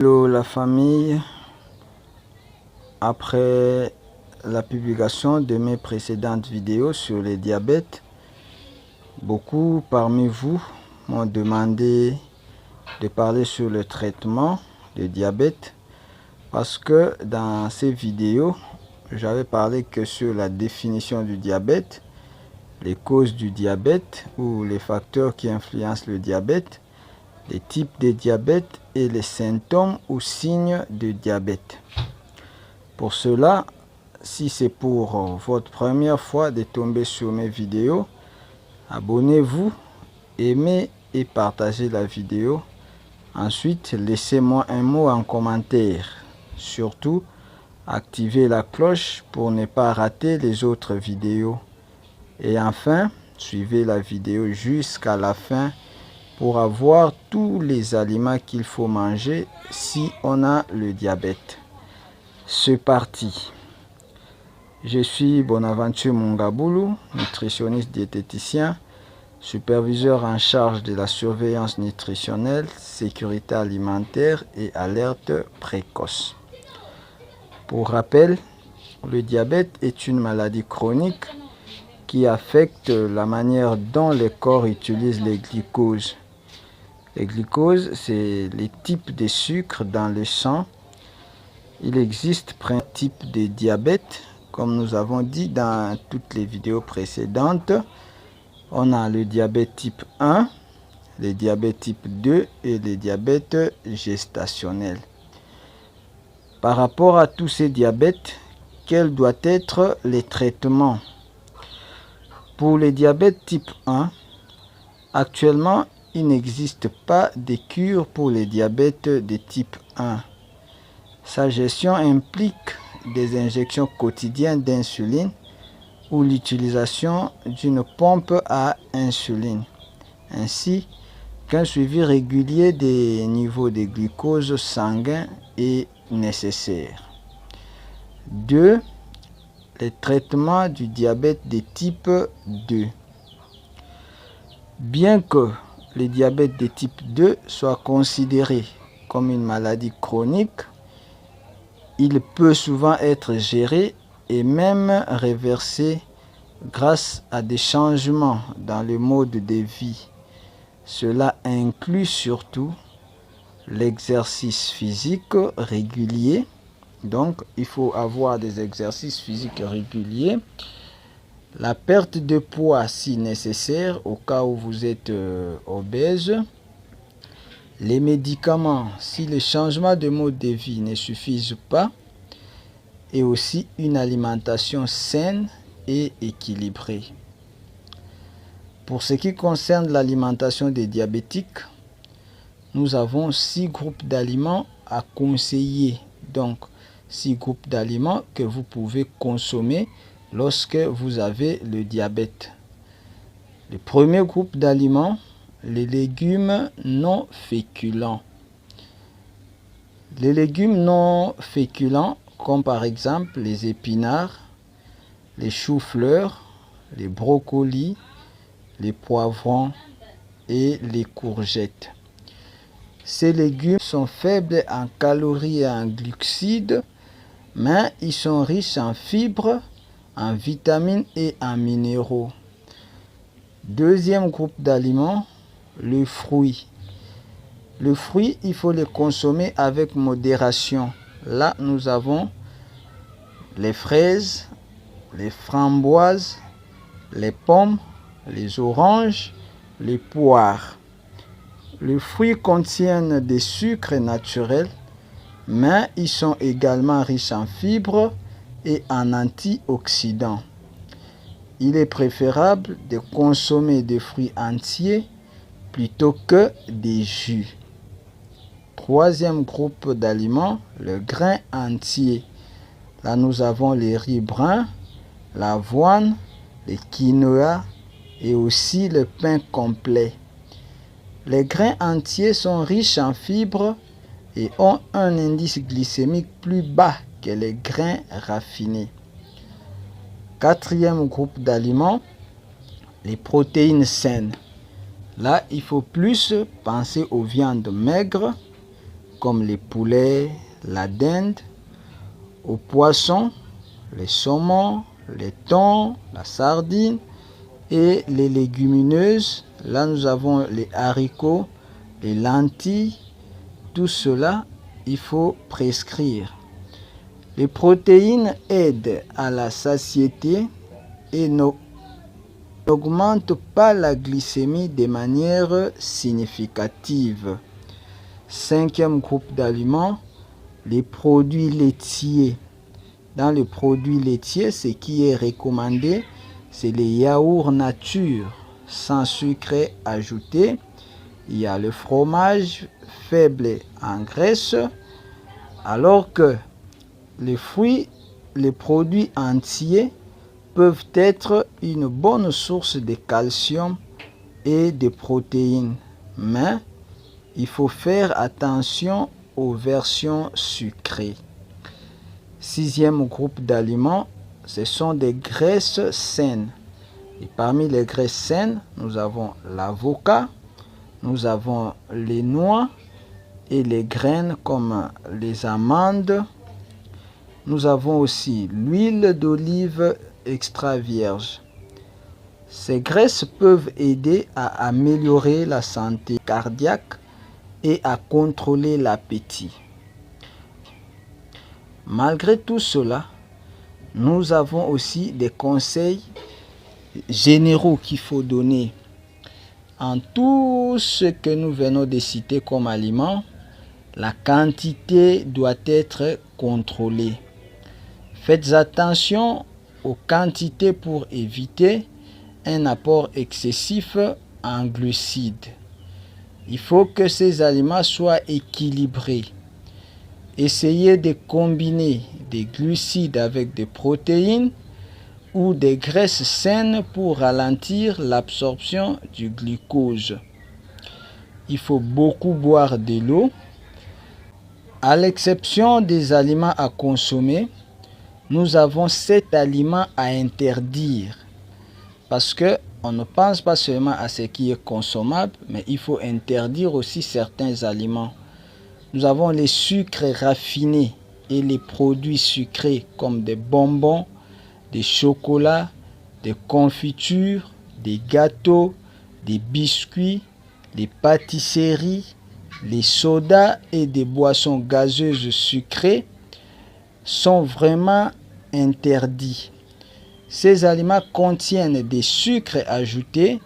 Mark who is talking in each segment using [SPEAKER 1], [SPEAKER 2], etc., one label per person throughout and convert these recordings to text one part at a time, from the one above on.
[SPEAKER 1] Hello la famille, après la publication de mes précédentes vidéos sur le diabète, beaucoup parmi vous m'ont demandé de parler sur le traitement du diabète parce que dans ces vidéos, j'avais parlé que sur la définition du diabète, les causes du diabète ou les facteurs qui influencent le diabète, les types de diabète et les symptômes ou signes de diabète. Pour cela, si c'est pour votre première fois de tomber sur mes vidéos, abonnez-vous, aimez et partagez la vidéo. Ensuite, laissez-moi un mot en commentaire. Surtout, activez la cloche pour ne pas rater les autres vidéos. Et enfin, suivez la vidéo jusqu'à la fin pour avoir tous les aliments qu'il faut manger si on a le diabète. C'est parti. Je suis Bonaventure Mungaboulou, nutritionniste diététicien, superviseur en charge de la surveillance nutritionnelle, sécurité alimentaire et alerte précoce. Pour rappel, le diabète est une maladie chronique qui affecte la manière dont le corps utilise les glucoses. Les glucoses, c'est les types de sucre dans le sang. Il existe plein types de diabète, comme nous avons dit dans toutes les vidéos précédentes. On a le diabète type 1, le diabète type 2 et le diabète gestationnel. Par rapport à tous ces diabètes, quel doit être le traitement? Pour le diabète type 1, actuellement, il n'existe pas de cure pour le diabète de type 1. Sa gestion implique des injections quotidiennes d'insuline ou l'utilisation d'une pompe à insuline, ainsi qu'un suivi régulier des niveaux de glucose sanguin est nécessaire. 2. Le traitement du diabète de type 2. Bien que le diabète de type 2 soit considéré comme une maladie chronique, il peut souvent être géré et même réversé grâce à des changements dans le mode de vie. Cela inclut surtout l'exercice physique régulier. Donc, il faut avoir des exercices physiques réguliers. La perte de poids si nécessaire au cas où vous êtes obèse. Les médicaments si les changements de mode de vie ne suffisent pas. Et aussi une alimentation saine et équilibrée. Pour ce qui concerne l'alimentation des diabétiques, nous avons 6 groupes d'aliments à conseiller. Donc, 6 groupes d'aliments que vous pouvez consommer lorsque vous avez le diabète. Le premier groupe d'aliments, les légumes non féculents. Les légumes non féculents, comme par exemple les épinards, les choux-fleurs, les brocolis, les poivrons et les courgettes. Ces légumes sont faibles en calories et en glucides, mais ils sont riches en fibres, en vitamines et en minéraux. Deuxième groupe d'aliments, le fruit. Le fruit, il faut le consommer avec modération. Là, nous avons les fraises, les framboises, les pommes, les oranges, les poires. Les fruits contiennent des sucres naturels, mais ils sont également riches en fibres et en antioxydants. Il est préférable de consommer des fruits entiers plutôt que des jus. Troisième groupe d'aliments, le grain entier. Là, nous avons les riz bruns, l'avoine, le quinoa et aussi le pain complet. Les grains entiers sont riches en fibres et ont un indice glycémique plus bas que les grains raffinés. Quatrième groupe d'aliments, les protéines saines. Là, il faut plus penser aux viandes maigres, comme les poulets, la dinde, aux poissons, les saumons, les thons, la sardine et les légumineuses. Là, nous avons les haricots, les lentilles. Tout cela, il faut prescrire. Les protéines aident à la satiété et n'augmentent pas la glycémie de manière significative. Cinquième groupe d'aliments, les produits laitiers. Dans les produits laitiers, ce qui est recommandé, c'est les yaourts nature, sans sucre ajouté. Il y a le fromage faible en graisse, alors que les fruits, les produits entiers peuvent être une bonne source de calcium et de protéines. Mais il faut faire attention aux versions sucrées. Sixième groupe d'aliments, ce sont des graisses saines. Et parmi les graisses saines, nous avons l'avocat, nous avons les noix et les graines comme les amandes. Nous avons aussi l'huile d'olive extra vierge. Ces graisses peuvent aider à améliorer la santé cardiaque et à contrôler l'appétit. Malgré tout cela, nous avons aussi des conseils généraux qu'il faut donner. En tout ce que nous venons de citer comme aliments, la quantité doit être contrôlée. Faites attention aux quantités pour éviter un apport excessif en glucides. Il faut que ces aliments soient équilibrés. Essayez de combiner des glucides avec des protéines ou des graisses saines pour ralentir l'absorption du glucose. Il faut beaucoup boire de l'eau. À l'exception des aliments à consommer, nous avons 7 aliments à interdire. Parce que on ne pense pas seulement à ce qui est consommable, mais il faut interdire aussi certains aliments. Nous avons les sucres raffinés et les produits sucrés comme des bonbons, des chocolats, des confitures, des gâteaux, des biscuits, les pâtisseries, les sodas et des boissons gazeuses sucrées sont vraiment interdits. Ces aliments contiennent des sucres ajoutés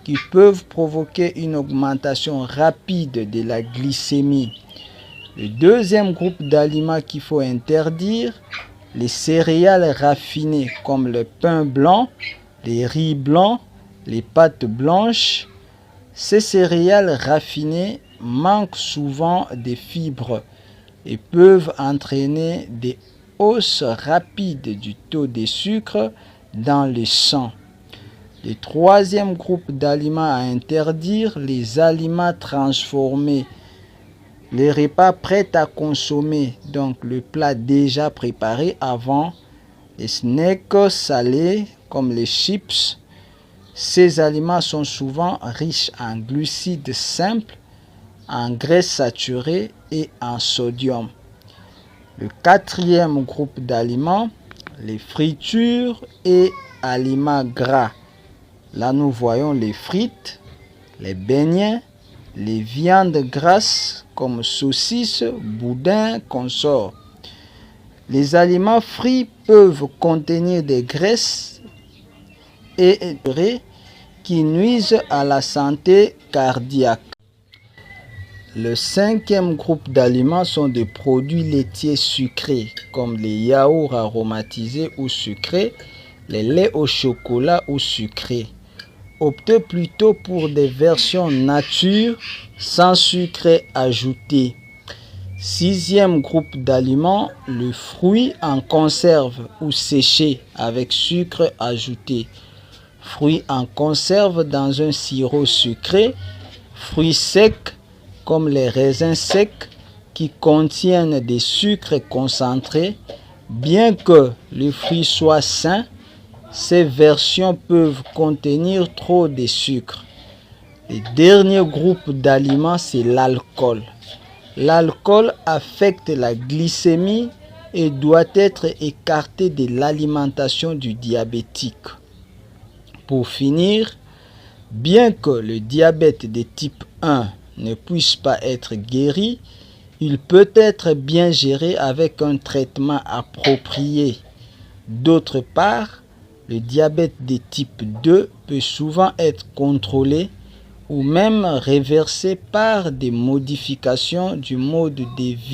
[SPEAKER 1] qui peuvent provoquer une augmentation rapide de la glycémie. Le deuxième groupe d'aliments qu'il faut interdire, les céréales raffinées comme le pain blanc, les riz blancs, les pâtes blanches. Ces céréales raffinées manquent souvent de fibres et peuvent entraîner des hausses rapides du taux de sucre dans le sang. Le troisième groupe d'aliments à interdire, les aliments transformés. Les repas prêts à consommer, donc le plat déjà préparé avant, les snacks salés comme les chips. Ces aliments sont souvent riches en glucides simples, en graisses saturées et en sodium. Le quatrième groupe d'aliments, les fritures et aliments gras. Là, nous voyons les frites, les beignets, les viandes grasses comme saucisses, boudins, consorts. Les aliments frits peuvent contenir des graisses et qui nuisent à la santé cardiaque. Le cinquième groupe d'aliments sont des produits laitiers sucrés comme les yaourts aromatisés ou sucrés, les laits au chocolat ou sucrés. Optez plutôt pour des versions nature sans sucre ajouté. Sixième groupe d'aliments, le fruit en conserve ou séché avec sucre ajouté. Fruits en conserve dans un sirop sucré, fruits secs comme les raisins secs qui contiennent des sucres concentrés. Bien que le fruit soit sain, ces versions peuvent contenir trop de sucre. Le dernier groupe d'aliments, c'est l'alcool. L'alcool affecte la glycémie et doit être écarté de l'alimentation du diabétique. Pour finir, bien que le diabète de type 1 ne puisse pas être guéri, il peut être bien géré avec un traitement approprié. D'autre part, le diabète de type 2 peut souvent être contrôlé ou même réversé par des modifications du mode de vie.